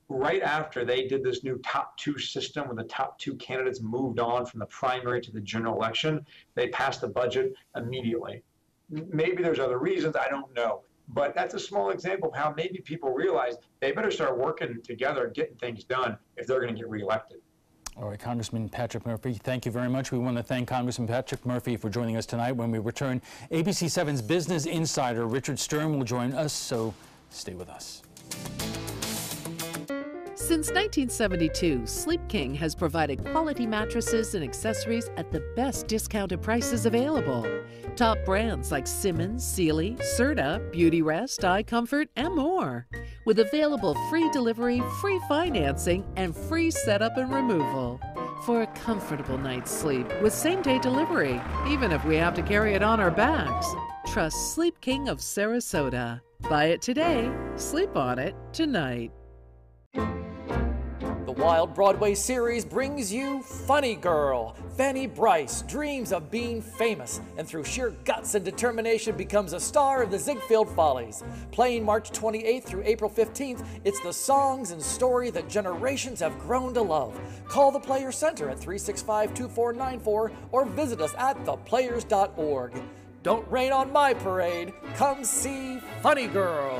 Right after they did this new top two system where the top two candidates moved on from the primary to the general election, they passed the budget immediately. Maybe there's other reasons, I don't know. But that's a small example of how maybe people realize they better start working together, getting things done if they're going to get reelected. All right, Congressman Patrick Murphy, thank you very much. We want to thank Congressman Patrick Murphy for joining us tonight. When we return, ABC7's business insider Richard Stern will join us, so stay with us. Since 1972, Sleep King has provided quality mattresses and accessories at the best discounted prices available. Top brands like Simmons, Sealy, Serta, Beautyrest, iComfort, and more. With available free delivery, free financing, and free setup and removal. For a comfortable night's sleep with same-day delivery, even if we have to carry it on our backs. Trust Sleep King of Sarasota. Buy it today, sleep on it tonight. The Wild Broadway series brings you Funny Girl. Fanny Brice dreams of being famous and through sheer guts and determination becomes a star of the Ziegfeld Follies. Playing March 28th through April 15th, it's the songs and story that generations have grown to love. Call the Players Center at 365-2494 or visit us at theplayers.org. Don't rain on my parade. Come see Funny Girl.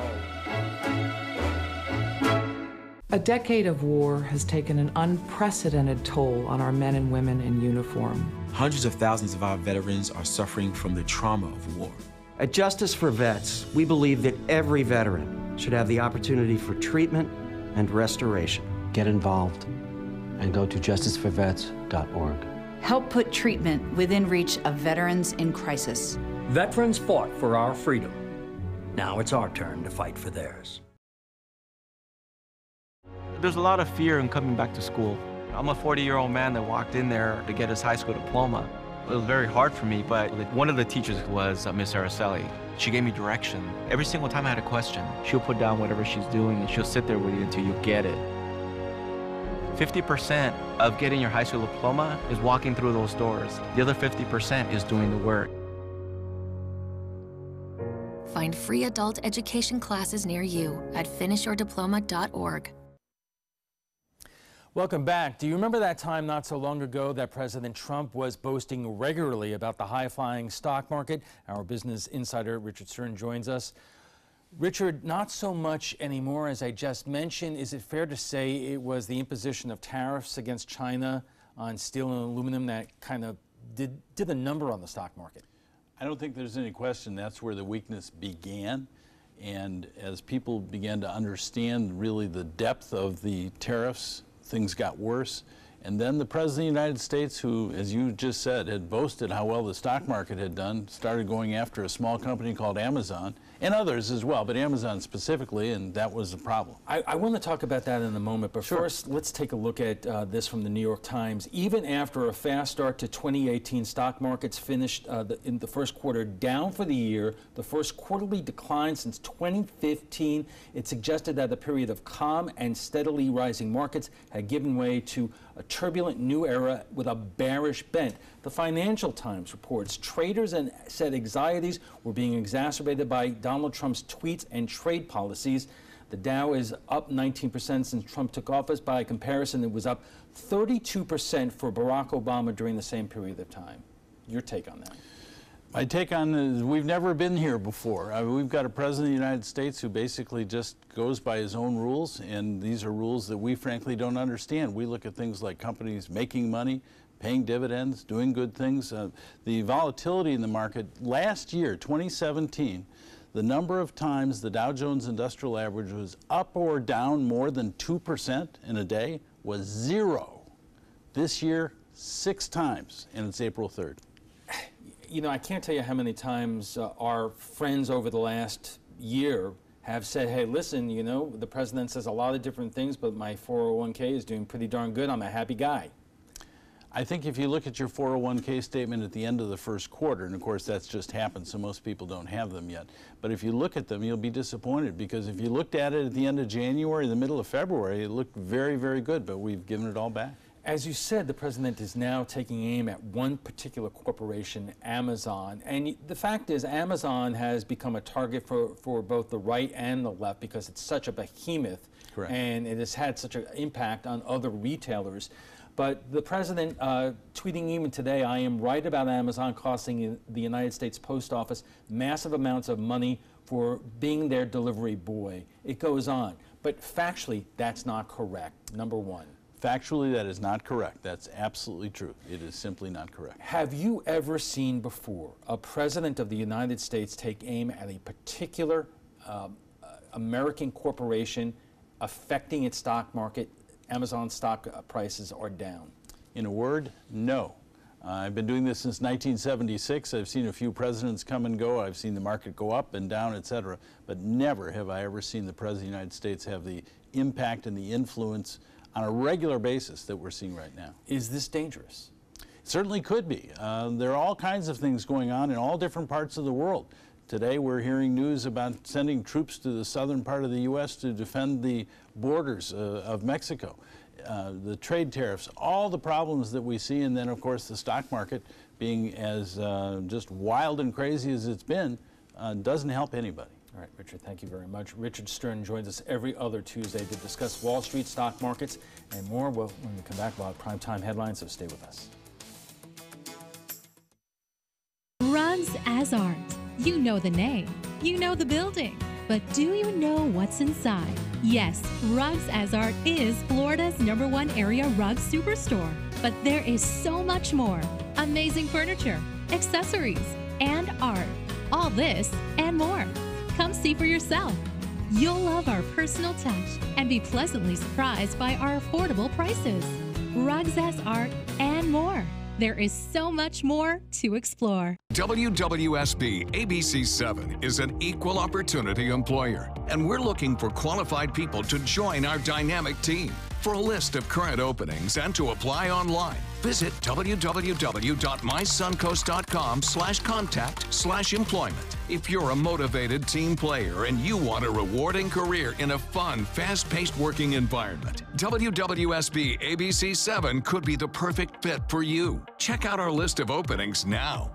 A decade of war has taken an unprecedented toll on our men and women in uniform. Hundreds of thousands of our veterans are suffering from the trauma of war. At Justice for Vets, we believe that every veteran should have the opportunity for treatment and restoration. Get involved and go to justiceforvets.org. Help put treatment within reach of veterans in crisis. Veterans fought for our freedom. Now it's our turn to fight for theirs. There's a lot of fear in coming back to school. I'm a 40-year-old man that walked in there to get his high school diploma. It was very hard for me, but one of the teachers was Miss Araceli. She gave me direction. Every single time I had a question, she'll put down whatever she's doing and she'll sit there with you until you get it. 50% of getting your high school diploma is walking through those doors. The other 50% is doing the work. Find free adult education classes near you at finishyourdiploma.org. Welcome back. Do you remember that time not so long ago that President Trump was boasting regularly about the high-flying stock market? Our business insider Richard Stern joins us. Richard, not so much anymore, as I just mentioned. Is it fair to say it was the imposition of tariffs against China on steel and aluminum that kind of did the number on the stock market? I don't think there's any question that's where the weakness began. And as people began to understand really the depth of the tariffs, things got worse. And then the President of the United States, who, as you just said, had boasted how well the stock market had done, started going after a small company called Amazon, and others as well, but Amazon specifically, and that was the problem. I want to talk about that in a moment, but first, let's take a look at this from the New York Times. Even after a fast start to 2018, stock markets finished in the first quarter down for the year, the first quarterly decline since 2015. It suggested that the period of calm and steadily rising markets had given way to a turbulent new era with a bearish bent. The Financial Times reports traders said anxieties were being exacerbated by Donald Trump's tweets and trade policies. The Dow is up 19% since Trump took office. By comparison, it was up 32% for Barack Obama during the same period of time. Your take on that? My take on it is we've never been here before. We've got a president of the United States who basically just goes by his own rules, and these are rules that we frankly don't understand. We look at things like companies making money, paying dividends, doing good things. The volatility in the market last year, 2017, the number of times the Dow Jones Industrial Average was up or down more than 2% in a day was 0. This year, 6 times, and it's April 3rd. You know, I can't tell you how many times our friends over the last year have said, hey, listen, you know, the president says a lot of different things, but my 401k is doing pretty darn good. I'm a happy guy. I think if you look at your 401k statement at the end of the first quarter, and of course that's just happened, so most people don't have them yet, but if you look at them, you'll be disappointed, because if you looked at it at the end of January, the middle of February, it looked very, very good, but we've given it all back. As you said, the president is now taking aim at one particular corporation, Amazon. And the fact is, Amazon has become a target for both the right and the left because it's such a behemoth. Correct. And it has had such an impact on other retailers. But the president tweeting even today, I am right about Amazon costing the United States Post Office massive amounts of money for being their delivery boy. It goes on. But factually, that's not correct, number one. Factually, that is not correct. That's absolutely true. It is simply not correct. Have you ever seen before a president of the United States take aim at a particular American corporation affecting its stock market? Amazon stock prices are down. In a word, no. I've been doing this since 1976. I've seen a few presidents come and go. I've seen the market go up and down, etc. But never have I ever seen the President of the United States have the impact and the influence on a regular basis that we're seeing right now. Is this dangerous? It certainly could be. There are all kinds of things going on in all different parts of the world. Today we're hearing news about sending troops to the southern part of the U.S. to defend the borders of Mexico. The trade tariffs, all the problems that we see, and then of course the stock market being as just wild and crazy as it's been, doesn't help anybody. All right, Richard, thank you very much. Richard Stern joins us every other Tuesday to discuss Wall Street, stock markets, and more. Well, when we come back, we'll have primetime headlines, so stay with us. Rugs as Art. You know the name, you know the building, but do you know what's inside? Yes, Rugs as Art is Florida's #1 area rug superstore. But there is so much more. Amazing furniture, accessories, and art. All this and more. Come see for yourself. You'll love our personal touch and be pleasantly surprised by our affordable prices. Rugs as Art and more. There is so much more to explore. WWSB ABC7 is an equal opportunity employer, and we're looking for qualified people to join our dynamic team. For a list of current openings and to apply online, visit www.mysuncoast.com/contact/employment. If you're a motivated team player and you want a rewarding career in a fun, fast-paced working environment, WWSB ABC7 could be the perfect fit for you. Check out our list of openings now.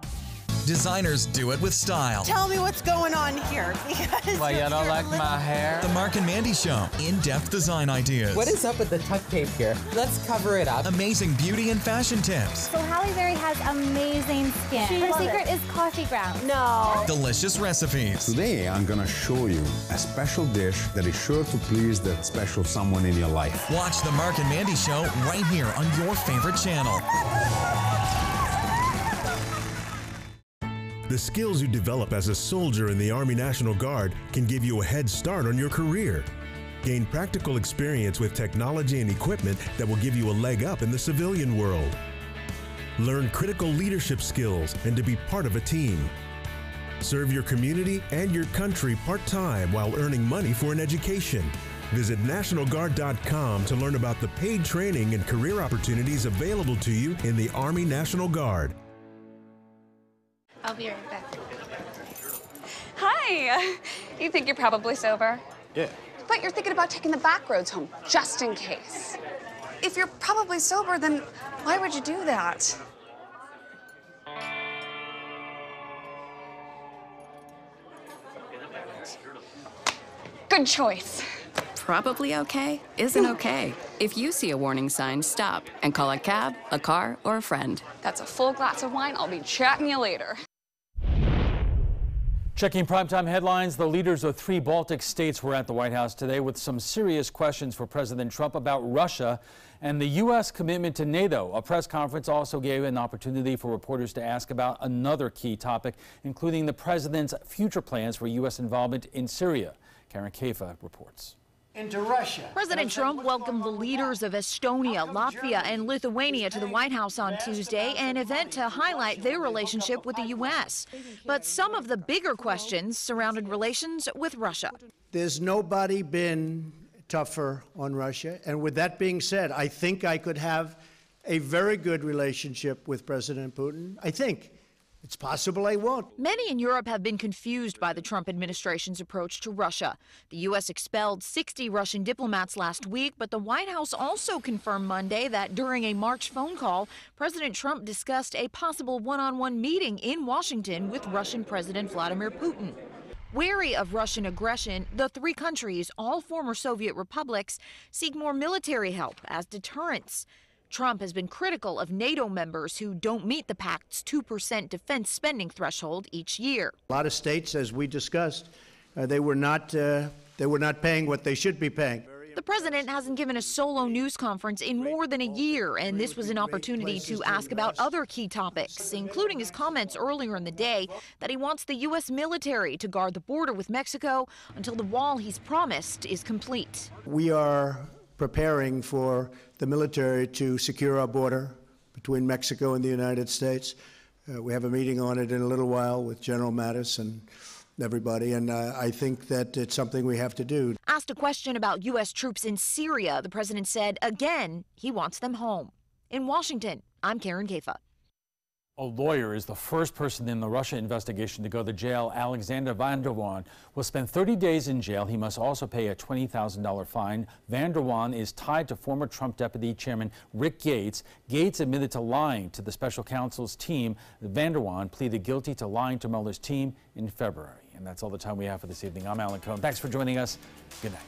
Designers do it with style. Tell me what's going on here. Why, you don't like my hair? The Mark and Mandy Show. In-depth design ideas. What is up with the tuck tape here? Let's cover it up. Amazing beauty and fashion tips. So Halle Berry has amazing skin. Her secret is coffee grounds. No. Delicious recipes. Today, I'm going to show you a special dish that is sure to please that special someone in your life. Watch the Mark and Mandy Show right here on your favorite channel. The skills you develop as a soldier in the Army National Guard can give you a head start on your career. Gain practical experience with technology and equipment that will give you a leg up in the civilian world. Learn critical leadership skills and to be part of a team. Serve your community and your country part-time while earning money for an education. Visit NationalGuard.com to learn about the paid training and career opportunities available to you in the Army National Guard. I'll be right back. Hi! You think you're probably sober? Yeah. But you're thinking about taking the back roads home, just in case. If you're probably sober, then why would you do that? Good choice. Probably okay isn't okay. If you see a warning sign, stop and call a cab, a car, or a friend. That's a full glass of wine. I'll be chatting you later. Checking primetime headlines, the leaders of 3 Baltic states were at the White House today with some serious questions for President Trump about Russia and the U.S. commitment to NATO. A press conference also gave an opportunity for reporters to ask about another key topic, including the president's future plans for U.S. involvement in Syria. Karen Kaifa reports. Into Russia. President Trump welcomed the leaders of Estonia, Latvia, and Lithuania to the White House on Tuesday, an event to highlight their relationship with the U.S. But some of the bigger questions surrounded relations with Russia. There's nobody been tougher on Russia. And with that being said, I think I could have a very good relationship with President Putin. I think. It's possible I won't. Many in Europe have been confused by the Trump administration's approach to Russia. The U.S. expelled 60 Russian diplomats last week, but the White House also confirmed Monday that during a March phone call, President Trump discussed a possible one-on-one meeting in Washington with Russian President Vladimir Putin. Wary of Russian aggression, the 3 countries, all former Soviet republics, seek more military help as deterrence. Trump has been critical of NATO members who don't meet the pact's 2% defense spending threshold each year. A lot of states, as we discussed, they were not paying what they should be paying. The president hasn't given a solo news conference in more than a year, and this was an opportunity to ask about other key topics, including his comments earlier in the day that he wants the U.S. military to guard the border with Mexico until the wall he's promised is complete. We are preparing for the military to secure our border between Mexico and the United States. We have a meeting on it in a little while with General Mattis and everybody, and I think that it's something we have to do. Asked a question about U.S. troops in Syria, the president said, again, he wants them home. In Washington, I'm Karen Kaifa. A lawyer is the first person in the Russia investigation to go to jail. Alexander Van der Waan will spend 30 days in jail. He must also pay a $20,000 fine. Van der Waan is tied to former Trump Deputy Chairman Rick Gates. Gates admitted to lying to the special counsel's team. Van der Waan pleaded guilty to lying to Mueller's team in February. And that's all the time we have for this evening. I'm Alan Cohn. Thanks for joining us. Good night.